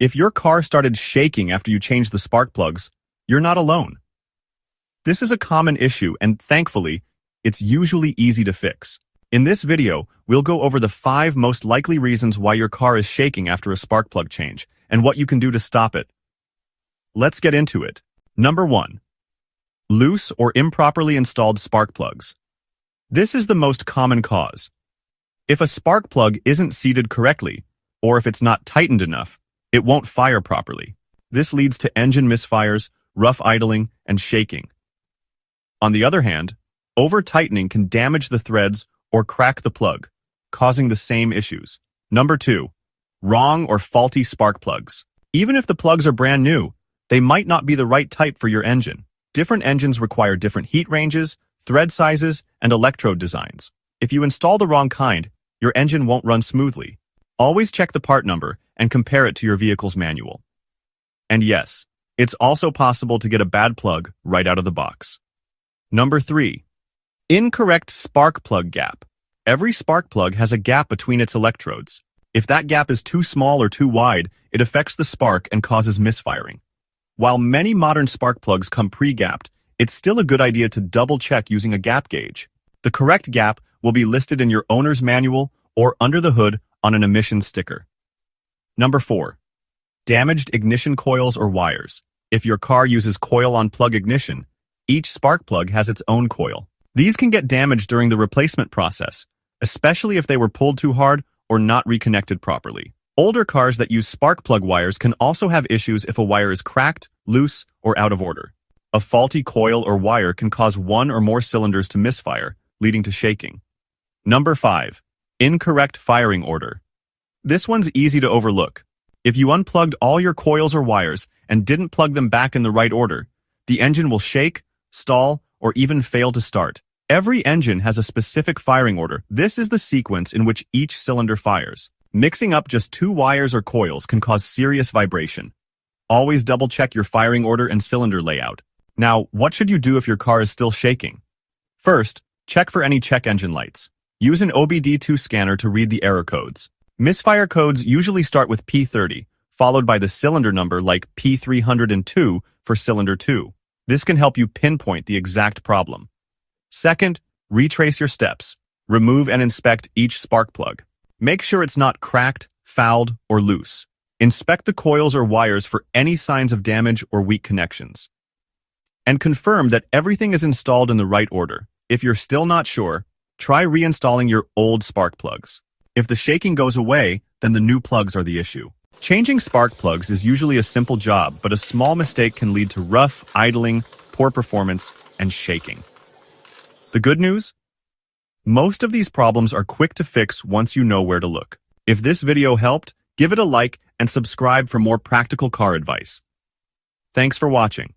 If your car started shaking after you changed the spark plugs, you're not alone. This is a common issue, and thankfully, it's usually easy to fix. In this video, we'll go over the 5 most likely reasons why your car is shaking after a spark plug change, and what you can do to stop it. Let's get into it. Number 1. Loose or improperly installed spark plugs. This is the most common cause. If a spark plug isn't seated correctly, or if it's not tightened enough, it won't fire properly. This leads to engine misfires, rough idling, and shaking. On the other hand, over-tightening can damage the threads or crack the plug, causing the same issues. Number 2. Wrong or faulty spark plugs. Even if the plugs are brand new, they might not be the right type for your engine. Different engines require different heat ranges, thread sizes, and electrode designs. If you install the wrong kind, your engine won't run smoothly. Always check the part number and compare it to your vehicle's manual. And yes, it's also possible to get a bad plug right out of the box. Number 3. Incorrect spark plug gap. Every spark plug has a gap between its electrodes. If that gap is too small or too wide, it affects the spark and causes misfiring. While many modern spark plugs come pre-gapped, it's still a good idea to double-check using a gap gauge. The correct gap will be listed in your owner's manual or under the hood on an emissions sticker. Number 4. Damaged ignition coils or wires. If your car uses coil-on-plug ignition, each spark plug has its own coil. These can get damaged during the replacement process, especially if they were pulled too hard or not reconnected properly. Older cars that use spark plug wires can also have issues if a wire is cracked, loose, or out of order. A faulty coil or wire can cause one or more cylinders to misfire, leading to shaking. Number 5. Incorrect firing order. This one's easy to overlook. If you unplugged all your coils or wires and didn't plug them back in the right order, the engine will shake, stall, or even fail to start. Every engine has a specific firing order. This is the sequence in which each cylinder fires. Mixing up just 2 wires or coils can cause serious vibration. Always double-check your firing order and cylinder layout. Now, what should you do if your car is still shaking? First, check for any check engine lights. Use an OBD2 scanner to read the error codes. Misfire codes usually start with P30, followed by the cylinder number like P302 for cylinder 2. This can help you pinpoint the exact problem. Second, retrace your steps. Remove and inspect each spark plug. Make sure it's not cracked, fouled, or loose. Inspect the coils or wires for any signs of damage or weak connections. And confirm that everything is installed in the right order. If you're still not sure, try reinstalling your old spark plugs. If the shaking goes away, then the new plugs are the issue. Changing spark plugs is usually a simple job, but a small mistake can lead to rough, idling, poor performance, and shaking. The good news? Most of these problems are quick to fix once you know where to look. If this video helped, give it a like and subscribe for more practical car advice. Thanks for watching.